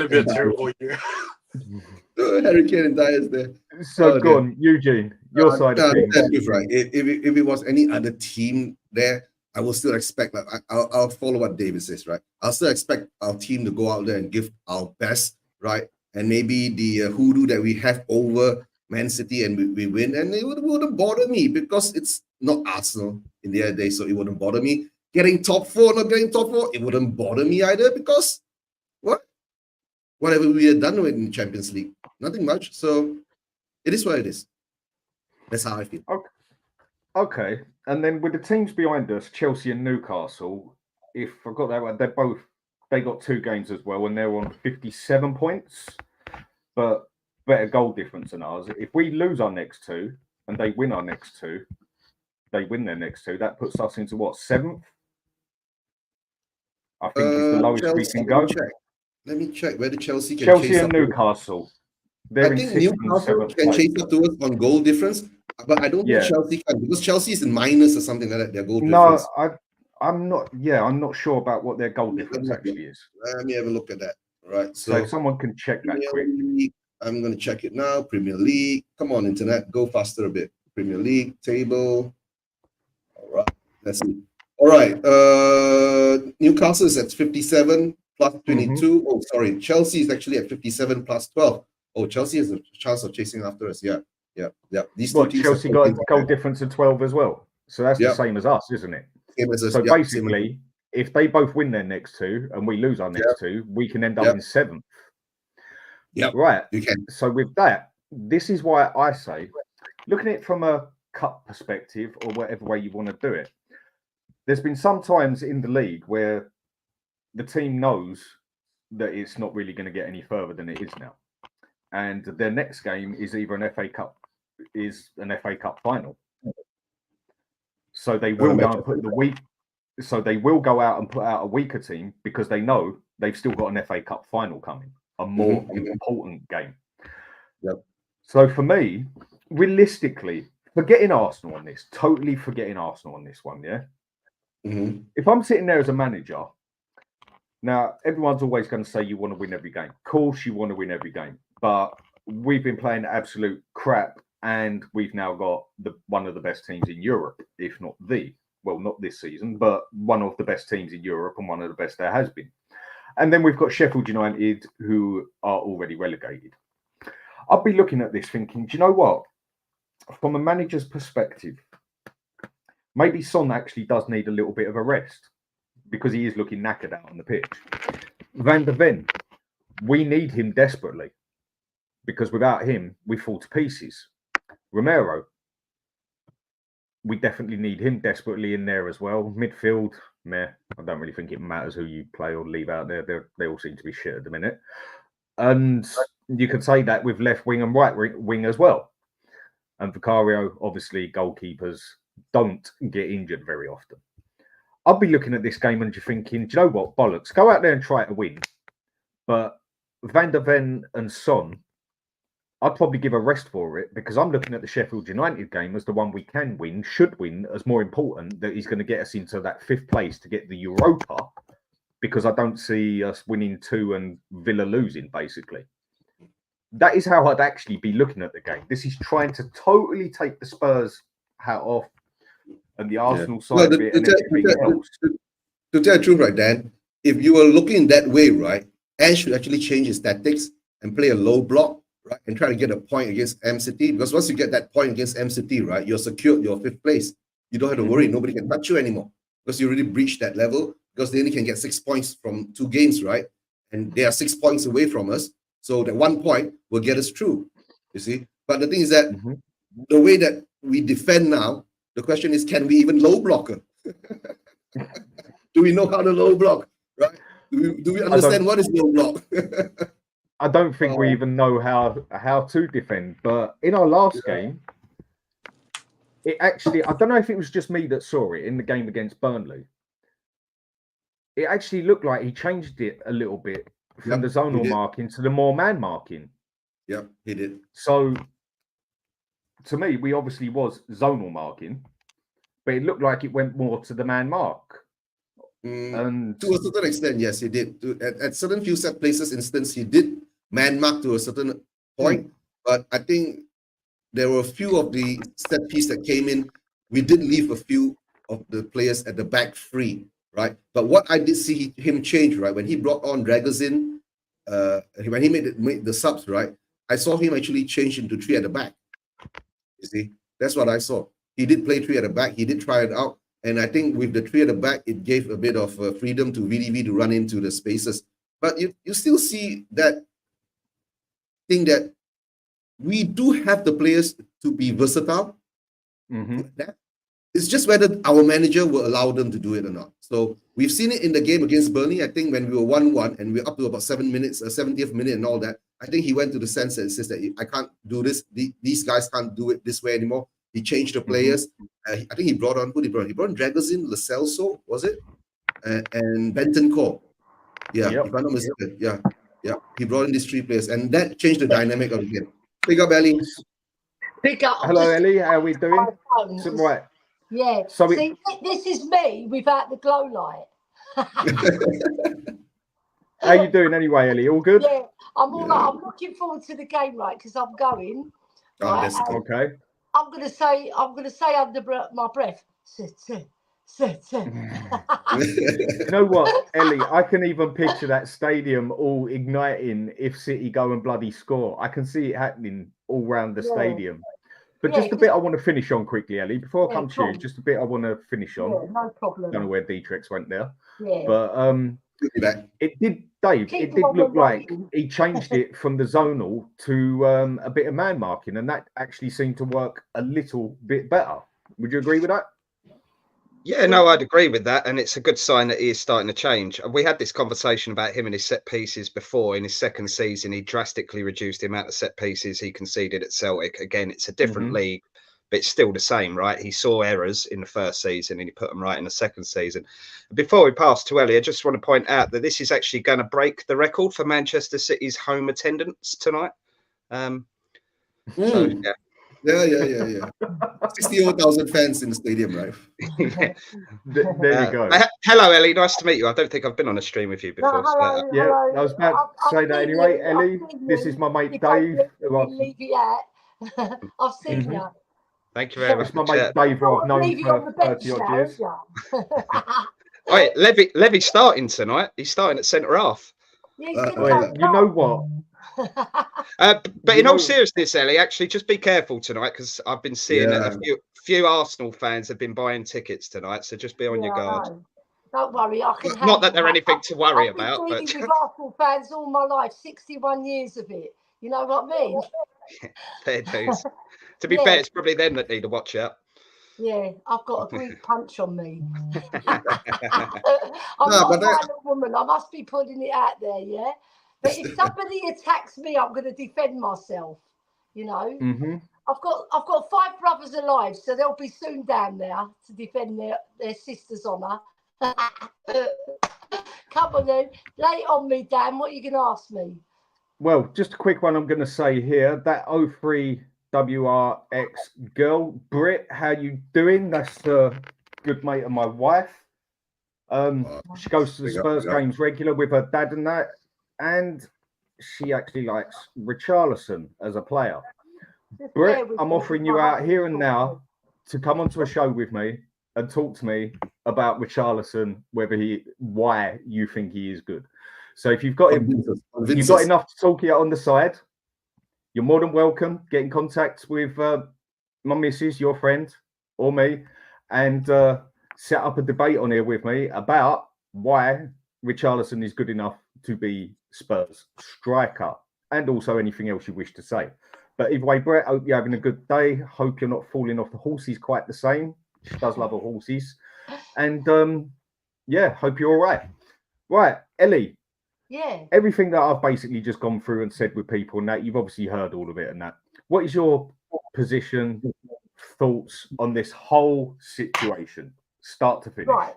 to be a terrible year. Harry Kane and Dyer's there. So go on, Eugene, your side of things. That's right. If it was any other team there, I will still expect, like, I'll follow what David says, right? I'll still expect our team to go out there and give our best, right? And maybe the hoodoo that we have over Man City and we win, and it wouldn't bother me because it's not Arsenal in the other day, so it wouldn't bother me. Getting top 4, not getting top 4, it wouldn't bother me either because whatever we had done with in the Champions League, nothing much. So it is what it is. That's how I feel. Okay. And then with the teams behind us, Chelsea and Newcastle, if I got that right, they got 2 games as well, and they're on 57 points, but better goal difference than ours. If we lose our next 2 and they win our next 2, they win their next 2, that puts us into what, 7th? I think it's the lowest Chelsea, we can go. Let me check whether Chelsea can Chelsea and Newcastle. I think Newcastle can chase up to us on goal difference, but I don't think Chelsea can, because Chelsea is in minus or something like that. Their goal difference. I'm not sure about what their goal difference actually is. Let me have a look at that. Right. So if someone can check that quick. I'm going to check it now. Premier League. Come on, internet. Go faster a bit. Premier League table. All right. Let's see. All right. Newcastle is at 57 plus 22. Oh, sorry. Chelsea is actually at 57 plus 12. Oh, Chelsea has a chance of chasing after us. Yeah. These Chelsea got a goal difference of 12 as well. So that's the same as us, isn't it? Same as us. So basically, if they both win their next 2 and we lose our next 2, we can end up in 7th. Yeah, right. You can. So with that, this is why I say, looking at it from a cup perspective or whatever way you want to do it, there's been some times in the league where the team knows that it's not really going to get any further than it is now, and their next game is either an FA Cup final. So they will go and put they will go out and put out a weaker team because they know they've still got an FA Cup final coming. A more important game. Yep. So for me, realistically, forgetting Arsenal on this, totally forgetting Arsenal on this one, yeah? If I'm sitting there as a manager, now everyone's always going to say you want to win every game. Of course you want to win every game, but we've been playing absolute crap and we've now got one of the best teams in Europe, if not not this season, but one of the best teams in Europe and one of the best there has been. And then we've got Sheffield United, who are already relegated. I'll be looking at this thinking, do you know what? From a manager's perspective, maybe Son actually does need a little bit of a rest because he is looking knackered out on the pitch. Van der Ven, we need him desperately because without him, we fall to pieces. Romero, we definitely need him desperately in there as well. Midfield, meh. I don't really think it matters who you play or leave out there. They all seem to be shit at the minute. And you could say that with left wing and right wing as well. And Vicario, obviously, goalkeepers don't get injured very often. I'll be looking at this game and just thinking, do you know what? Bollocks. Go out there and try to win. But Van der Ven and Son, I'd probably give a rest for it because I'm looking at the Sheffield United game as the one we can win, should win, as more important, that he's going to get us into that 5th place to get the Europa, because I don't see us winning 2 and Villa losing, basically. That is how I'd actually be looking at the game. This is trying to totally take the Spurs hat off and the Arsenal side of it and everything else. To tell the truth, right, Dan, if you were looking that way, right, Ange should actually change his tactics and play a low block, right, and try to get a point against M City, because once you get that point against M City, right, you're secured your 5th place. You don't have to worry. Nobody can touch you anymore because you already breached that level. because they only can get 6 points from 2 games, right? And they are 6 points away from us. So that 1 point will get us through, you see. But the thing is that the way that we defend now, the question is, can we even low blocker? Do we know how to low block, right? Do we understand what is low block? I don't think we even know how to defend. But in our last game, it actually, I don't know if it was just me that saw it in the game against Burnley. It actually looked like he changed it a little bit from the zonal marking to the more man marking. Yep, he did. So to me, we obviously was zonal marking, but it looked like it went more to the man mark. And to a certain extent, yes, he did. At certain few set places, instance, he did man mark to a certain point. But I think there were a few of the set piece that came in. We did leave a few of the players at the back free, right? But what I did see him change, right, when he brought on Dragozin, when he made the subs, right, I saw him actually change into 3 at the back. You see, that's what I saw. He did play 3 at the back. He did try it out. And I think with the 3 at the back, it gave a bit of freedom to VDV to run into the spaces. But you still see that thing that we do have the players to be versatile. It's just whether our manager will allow them to do it or not. So we've seen it in the game against Burnley. I think when we were 1-1 and we're up to about 7 minutes, 70th minute and all that, I think he went to the sense that says that I can't do this. These guys can't do it this way anymore. He changed the players. I think he brought on, who did he brought on? He brought on Dragozin, Lo Celso, was it? And Bentancur. Yeah, if I'm not mistaken. Yeah. He brought in these 3 players, and that changed the dynamic of the game. Pick up, Ellie. Pick up. Hello, Ellie. How are we doing? Right. Yeah. So see, this is me without the glow light. How you doing anyway, Ellie? All good? Yeah, I'm all right. I'm looking forward to the game, right? Because I'm going. Right, okay. I'm gonna say under my breath. Sit. You know what, Ellie? I can even picture that stadium all igniting if City go and bloody score. I can see it happening all around the stadium. But just a bit I want to finish on quickly, Ellie, before I come to you. Just a bit I want to finish on. Yeah, no problem. Don't know where Dietrich went there. Yeah. But it did, Dave. It did look like he changed it from the zonal to a bit of man marking, and that actually seemed to work a little bit better. Would you agree with that? Yeah, no, I'd agree with that. And it's a good sign that he is starting to change. We had this conversation about him and his set pieces before. In his second season, he drastically reduced the amount of set pieces he conceded at Celtic. Again, it's a different league, but it's still the same, right? He saw errors in the first season and he put them right in the second season. Before we pass to Ellie, I just want to point out that this is actually going to break the record for Manchester City's home attendance tonight. So, yeah. Yeah. 60,000 fans in the stadium, right? There you go. Hello, Ellie. Nice to meet you. I don't think I've been on a stream with you before. No, hello, Yeah, hello. I was about to say that anyway. Ellie, this is my mate Dave. Leave it at. I've seen you. Thank you very much. It's my mate Dave, who I've known for 30 odd years. Wait, Levy's starting tonight. He's starting at centre half. You know what? But in all seriousness, Ellie, actually, just be careful tonight because I've been seeing that a few Arsenal fans have been buying tickets tonight. So just be on your guard. Don't worry, I can. Not that they're anything to worry I've been about. dealing But with Arsenal fans all my life, 61 years of it. You know what I mean? Fair dues. To be fair, it's probably them that need to watch out. Yeah, I've got a Greek punch on me. I'm not a violent woman. I must be putting it out there, yeah? But if somebody attacks me, I'm going to defend myself, you know? I've got 5 brothers alive, so they'll be soon down there to defend their sister's honour. Come on then, lay it on me, Dan. What are you going to ask me? Well, just a quick one I'm going to say here. That 03WRX girl, Britt, how you doing? That's a good mate of my wife. She goes to the Spurs games regular with her dad and that. And she actually likes Richarlison as a player. Britt, I'm offering you out here and now to come onto a show with me and talk to me about Richarlison, why you think he is good. So if you've got you've got enough to talk it on the side, you're more than welcome. Get in contact with my missus, your friend, or me, and set up a debate on here with me about why Richarlison is good enough to be Spurs striker, and also anything else you wish to say. But either way, Brett, hope you're having a good day. Hope you're not falling off the horse. He's quite the same. She does love her horses. And yeah, hope you're all right. Right, Ellie. Yeah. Everything that I've basically just gone through and said with people and that, you've obviously heard all of it and that. What is your position, thoughts on this whole situation, start to finish? Right.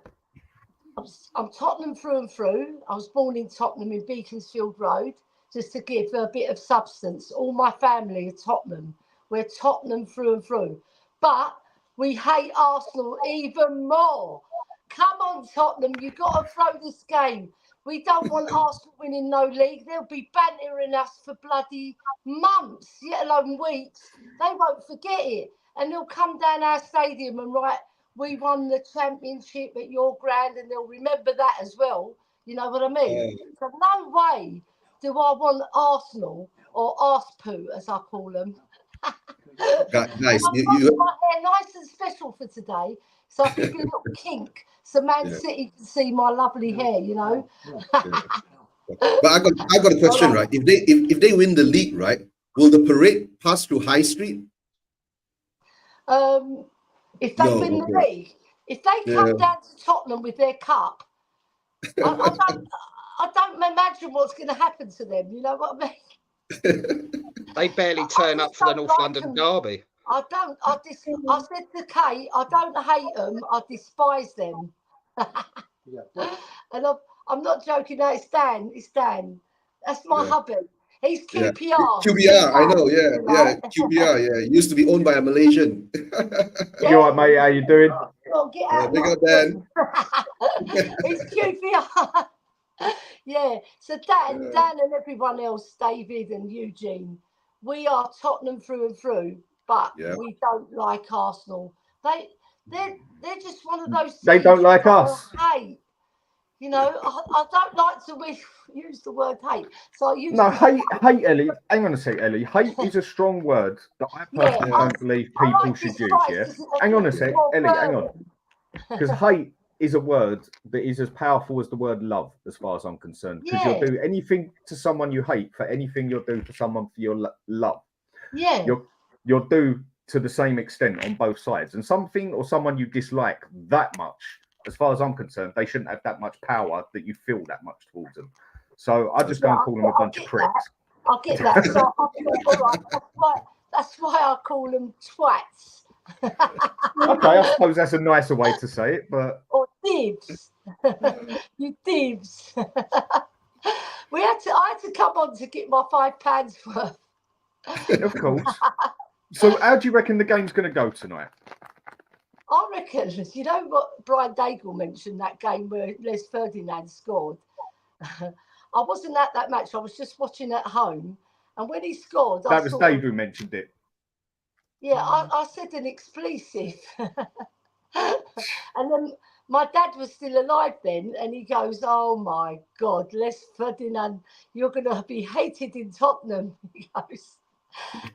I'm Tottenham through and through. I was born in Tottenham in Beaconsfield Road, just to give a bit of substance. All my family are Tottenham. We're Tottenham through and through. But we hate Arsenal even more. Come on, Tottenham. You've got to throw this game. We don't want Arsenal winning no league. They'll be bantering us for bloody months, let alone weeks. They won't forget it. And they'll come down our stadium and write, we won the championship at your ground, and they'll remember that as well. You know what I mean? So no way do I want Arsenal or Arspoo, as I call them. Guys, I've got my hair nice and special for today, so I can be a little kink, so Man City can see my lovely hair, you know. But I got a question, right? If they win the league, right, will the parade pass through High Street? If they win the league, if they come down to Tottenham with their cup, I don't imagine what's going to happen to them. You know what I mean? They barely turn up for the North London derby. I don't. I said to Kate, I don't hate them. I despise them. And I'm not joking. No, it's Dan. It's Dan. That's my hubby. He's QPR. Yeah. QPR, I know. Yeah. QPR. Yeah, it used to be owned by a Malaysian. You all right, mate? How you doing? Well, get out. Big up, Dan. It's QPR. Yeah. So Dan and everyone else, David and Eugene, we are Tottenham through and through, but we don't like Arsenal. They're just one of those. They don't like us. Hate. You know, I don't like to use the word hate. So I use hate, Ellie. Hang on a sec, Ellie. Hate is a strong word that I personally don't believe people should use. Yeah. Hang on a sec, Ellie. Hang on. Because hate is a word that is as powerful as the word love, as far as I'm concerned. Because you'll do anything to someone you hate for anything you'll do to someone for your love. Yeah. You'll do to the same extent on both sides. And something or someone you dislike that much, as far as I'm concerned, they shouldn't have that much power that you feel that much towards them. So I just don't call them a bunch of pricks. I get that. So that's why I call them twats. Okay, I suppose that's a nicer way to say it, but or thieves. You thieves. I had to come on to get my £5 worth. Of course. So how do you reckon the game's going to go tonight? I reckon, you know what Brian Daigle mentioned, that game where Les Ferdinand scored. I wasn't at that match. I was just watching at home. And when he scored... That was Dave who mentioned it. Yeah, I said an expletive. And then my dad was still alive then. And he goes, oh, my God, Les Ferdinand, you're going to be hated in Tottenham. He goes.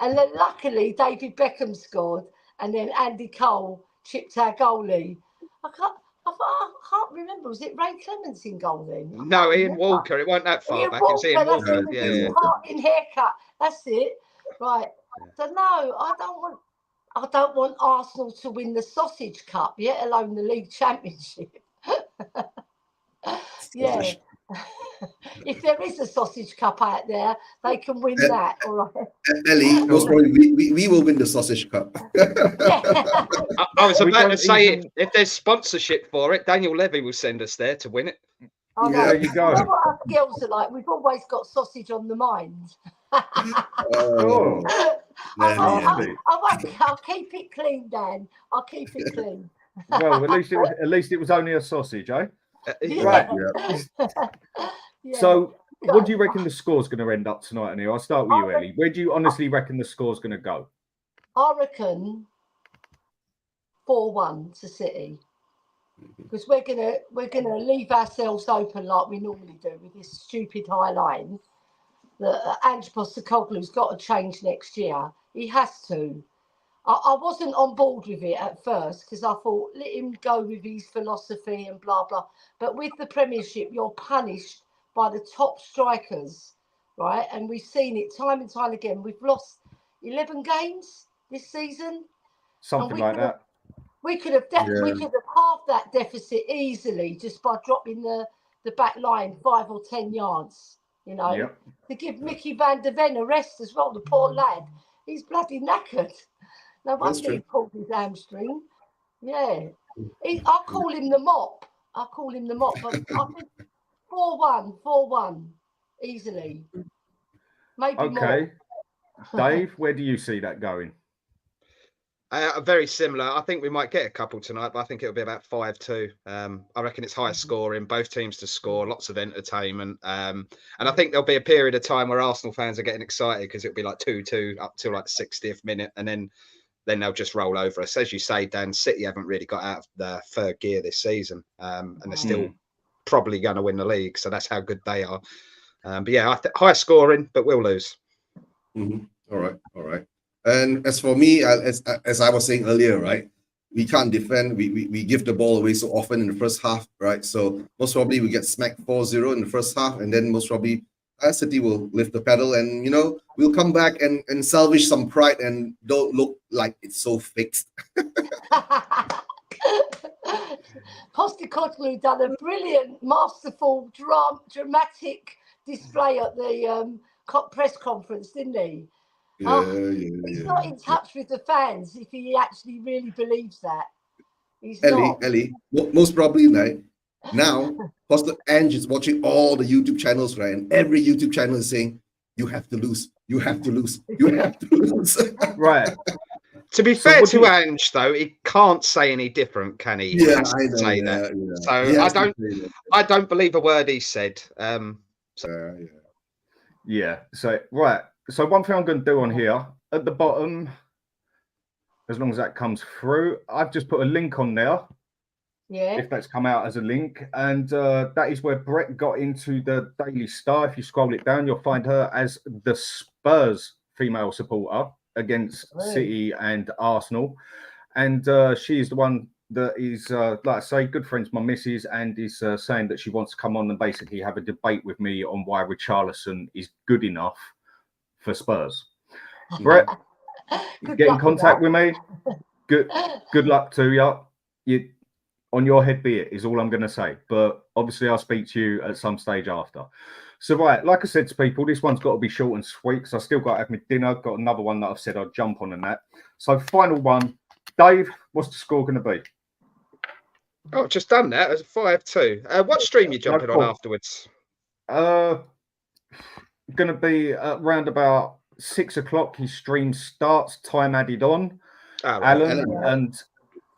And then luckily, David Beckham scored. And then Andy Cole chipped our goalie. I can't remember. Was it Ray Clements in goal then? No, Ian Walker. It wasn't that far back. It was Ian Walker. Yeah. Parting haircut. That's it. Right. So no, I don't want Arsenal to win the Sausage Cup, yet alone the League Championship. Yeah. If there is a Sausage Cup out there, they can win that. All right. Ellie, most probably we will win the Sausage Cup. I was about to say, if there's sponsorship for it, Daniel Levy will send us there to win it. Oh, no. There you go. You know what us girls are like? We've always got sausage on the mind. Oh. I'll keep it clean, Dan. I'll keep it clean. Well, at least it was only a sausage, eh? Right. Yeah. So, what do you reckon the score's going to end up tonight, Anil? I'll start with you, Ellie. Where do you honestly reckon the score's going to go? I reckon 4-1 to City, because we're gonna leave ourselves open like we normally do with this stupid high line that Ange Postecoglou's got to change next year. He has to. I wasn't on board with it at first because I thought, let him go with his philosophy and blah, blah. But with the Premiership, you're punished by the top strikers, right? And we've seen it time and time again. We've lost 11 games this season. Something like that. We could have halved that deficit easily just by dropping the back line 5 or 10 yards, you know, to give Mickey van der Ven a rest as well. The poor lad, he's bloody knackered. No wonder he pulled his hamstring. Yeah. I'll call him the mop. But I think 4-1, easily. Maybe more. Dave, where do you see that going? Very similar. I think we might get a couple tonight, but I think it'll be about 5-2. I reckon it's high scoring, both teams to score, lots of entertainment. And I think there'll be a period of time where Arsenal fans are getting excited because it'll be like 2-2 up till like the 60th minute. And then they'll just roll over us. As you say, Dan, City haven't really got out of the third gear this season. And they're still probably going to win the league. So that's how good they are. But yeah, high scoring, but we'll lose. All right. And as for me, as I was saying earlier, right, we can't defend. We give the ball away so often in the first half, right? So most probably we get smacked 4-0 in the first half, and then most probably City will lift the pedal, and you know we'll come back and salvage some pride and don't look like it's so fixed. Postecoglou done a brilliant, masterful, dramatic display at the press conference, didn't he? He's not in touch with the fans if he actually really believes that. He's Ellie, most probably, right? Now, Ange is watching all the YouTube channels, right? And every YouTube channel is saying, you have to lose. You have to lose. You have to lose. Right. To be fair to Ange, though, he can't say any different, can he? Yeah, I know. Say that. Yeah. So I don't believe a word he said. So, right. So one thing I'm going to do on here at the bottom, as long as that comes through, I've just put a link on there. Yeah. If that's come out as a link. And that is where Brett got into the Daily Star. If you scroll it down, you'll find her as the Spurs female supporter against City and Arsenal. And she is the one that is, like I say, good friends with my missus, and is saying that she wants to come on and basically have a debate with me on why Richarlison is good enough for Spurs. Brett, get in contact with me. Good luck to you. On your head be it, is all I'm going to say. But obviously, I'll speak to you at some stage after. So, right, like I said to people, this one's got to be short and sweet because I still got to have my dinner. Got another one that I've said I'd jump on and that. So, final one. Dave, what's the score going to be? Oh, just done that. It's 5-2. What stream you jumping on afterwards? Going to be around about 6 o'clock. His stream starts. Time added on. Alan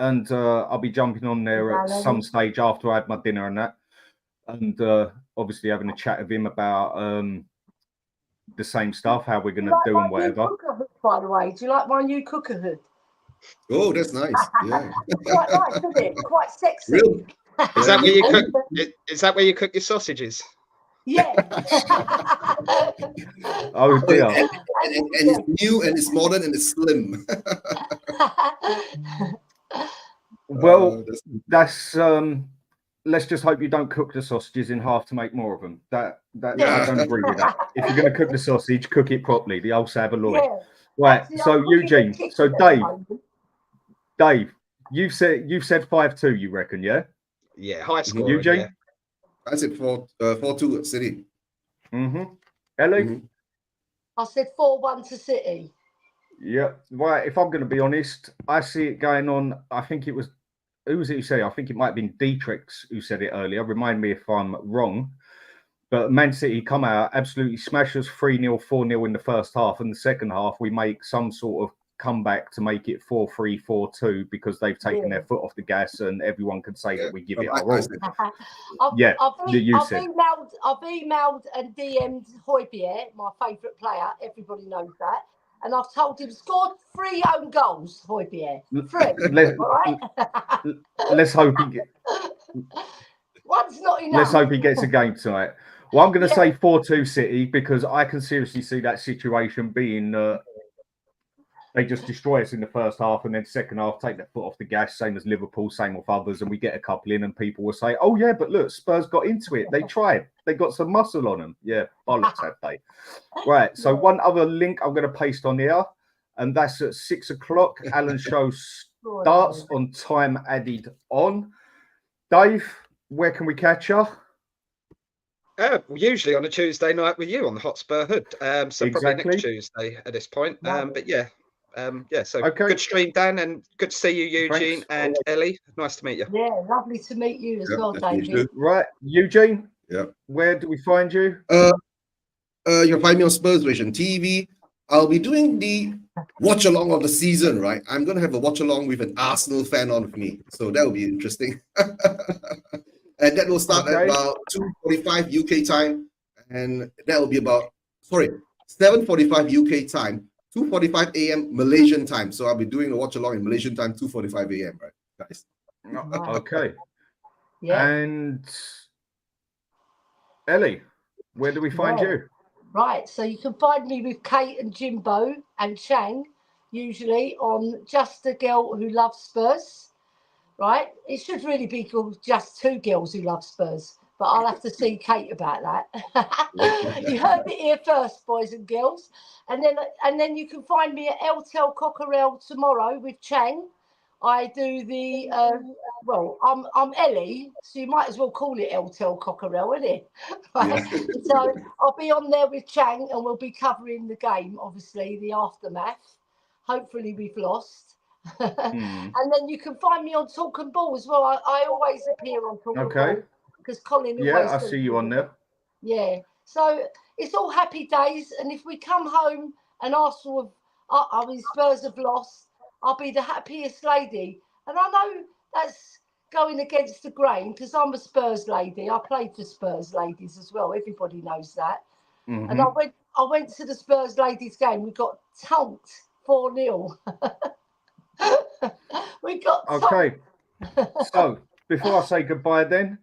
and I'll be jumping on there at some stage after I had my dinner and that, and obviously having a chat with him about the same stuff, how we're going to do and whatever. By the way, do you like my new cooker hood? Oh, that's nice. Yeah, quite nice, isn't it? Quite sexy. Really? Is that where you cook? Is that where you cook your sausages? Yeah. Oh dear. And it's new and it's modern and it's slim. Well, that's let's just hope you don't cook the sausages in half to make more of them. I don't agree with that. If you're going to cook the sausage, cook it properly. The old Saveloy. Yeah. Right. So Eugene. So Dave, you've said 5-2. You reckon? Yeah. Yeah. High score. Eugene. Yeah. I said 4-2 at City. Mm-hmm. Ellie. Mm-hmm. I said 4-1 to City. Yeah, right. If I'm going to be honest, I see it going on. I think it was, who was it who said it? I think it might have been Dietrich who said it earlier. Remind me if I'm wrong. But Man City come out, absolutely smash us 3-0, 4-0 in the first half. And the second half, we make some sort of comeback to make it 4-3, 4-2 because they've taken their foot off the gas and everyone can say that we give it our all. I've emailed and DM'd Højbjerg, my favourite player. Everybody knows that. And I've told him scored 3 own goals, Højbjerg. 3. All right? Let's hope he gets. One's not enough. Let's hope he gets a game tonight. Well, I'm going to say 4-2 City because I can seriously see that situation being a they just destroy us in the first half, and then second half take their foot off the gas, same as Liverpool, same with others, and we get a couple in, and people will say, "Oh yeah, but look, Spurs got into it. They tried. They got some muscle on them." Yeah, bollocks have they? Right. So one other link I'm going to paste on here, and that's at 6 o'clock. Alan's show starts on time added on. Dave, where can we catch you? Usually on a Tuesday night with you on the Hotspur Hood. So Exactly. probably next Tuesday at this point. But yeah. So okay. Good stream, Dan, and good to see you, Eugene. And Ellie. Nice to meet you. Yeah, lovely to meet you as well, David. Right, Eugene. Yeah. Where do we find you? You'll find me on Spurs Vision TV. I'll be doing the watch along of the season, right? I'm gonna have a watch along with an Arsenal fan on with me, so that will be interesting. And that will start at about 2:45 UK time, and that will be about 7:45 UK time, 2:45 AM Malaysian time. So I'll be doing a watch along in Malaysian time, 2:45 AM, right, guys? Okay. Yeah. And Ellie, where do we find you? Right, so you can find me with Kate and Jimbo and Chang, usually on Just a Girl Who Loves Spurs. Right, it should really be called Just Two Girls Who Love Spurs, but I'll have to see Kate about that. You heard it here first, boys and girls. And then you can find me at El Tel Cockerel tomorrow with Chang. I do the I'm Ellie, so you might as well call it El Tel Cockerel, isn't it? Right. Yeah. So I'll be on there with Chang, and we'll be covering the game, obviously the aftermath. Hopefully we've lost. And then you can find me on Talk and Ball as well. I always appear on Talk and Ball because Colin. Yeah, I see you on there. Yeah, so it's all happy days. And if we come home and Arsenal, Spurs have lost, I'll be the happiest lady. And I know that's going against the grain because I'm a Spurs lady. I played for Spurs ladies as well. Everybody knows that. Mm-hmm. And I went to the Spurs ladies game. We got tonked 4-0. We got So before I say goodbye, then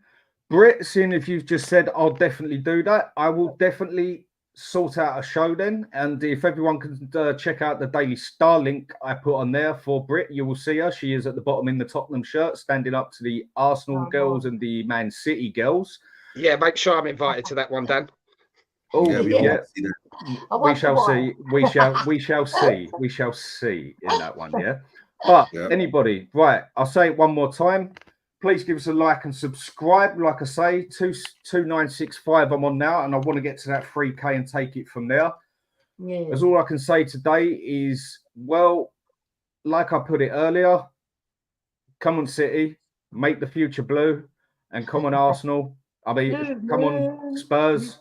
Britt, seeing if you've just said I'll definitely do that, I will definitely sort out a show then. And if everyone can check out the Daily Star link I put on there for Britt, you will see her. She is at the bottom in the Tottenham shirt, standing up to the Arsenal girls and the Man City girls. Yeah, make sure I'm invited to that one, Dan. Oh yeah. We shall see. We shall see. We shall see in that one. Yeah. But anybody, right? I'll say it one more time. Please give us a like and subscribe. Like I say, 2965 I'm on now, and I want to get to that 3K and take it from there. Yeah. As all I can say today is, well, like I put it earlier, come on City, make the future blue, and come on Arsenal. I mean, come on Spurs.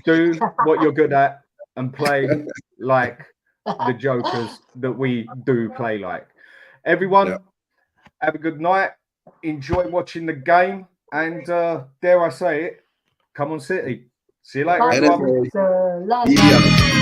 Do what you're good at and play like the jokers that we do play like. Everyone, have a good night. Enjoy watching the game. And dare I say it, come on City. See you later. Bye.